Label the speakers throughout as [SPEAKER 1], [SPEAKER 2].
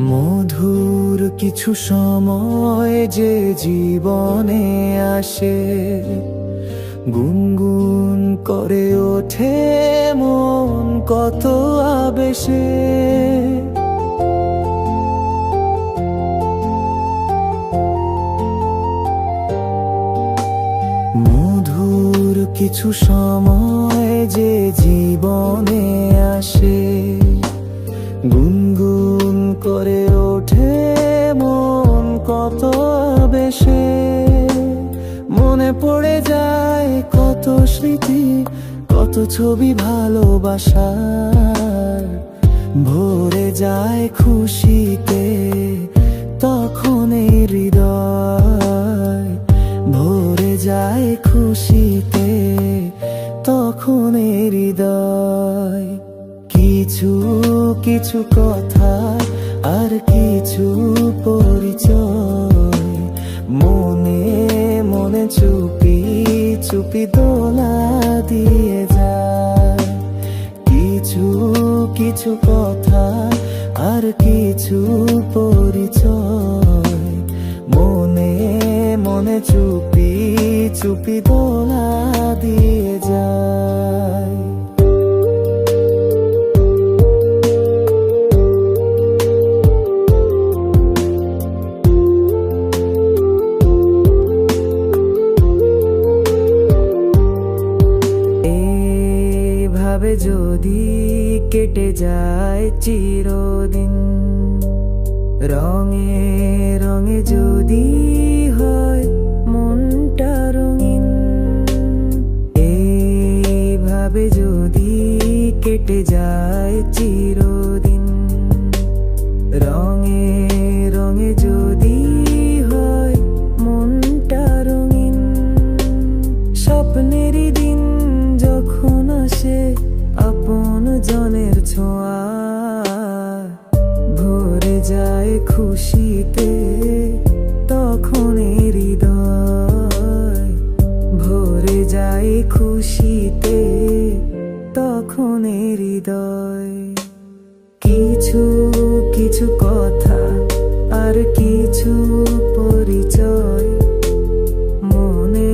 [SPEAKER 1] মধুর কিছু সময় যে জীবনে আসে, গুনগুন করে ওঠে মন কত আবেশে। মধুর কিছু সময় যে জীবনে আসে, গুনগুন করে ওঠে মন কত বেশে। মনে পড়ে যায় কত স্মৃতি, কত ছবি ভালোবাসার। ভরে যায় খুশিতে তখন এই হৃদয়, ভরে যায় খুশিতে তখন এই হৃদয়। কিছু কিছু কথা আর কিছু পরিচয়, মনে মনে চুপি চুপি দোলা দিয়ে যায়। কিছু কিছু কথা আর কিছু পরিচয়, মনে মনে চুপি চুপি দোলা দিয়ে যায়। ভাবে যদি কেটে যায় চিরদিন, রঙে রঙে যদি হয় মনটা রঙিন। এইভাবে যদি কেটে যায় চিরদিন, রঙে রঙে যদি হয় মনটা রঙিন। স্বপ্নেরই দিন যখন আসে আপন জনের ছোঁয়া, ভরে যায় খুশিতে তখন হৃদয়, ভরে যায় খুশিতে তখন হৃদয়। কিছু কিছু কথা আর কিছু পরিচয়, মনে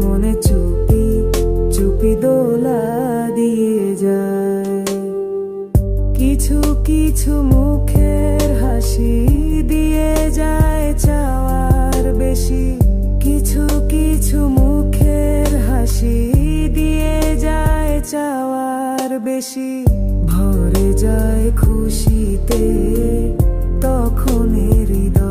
[SPEAKER 1] মনে চুপি চুপি দোলা দিয়ে যায়। কিছু কিছু মুখের হাসি দিয়ে যায় চাওয়ার বেশি, কিছু কিছু মুখের হাসি দিয়ে যায় চাওয়ার বেশি। ভরে যায় খুশিতে তখন হৃদয়।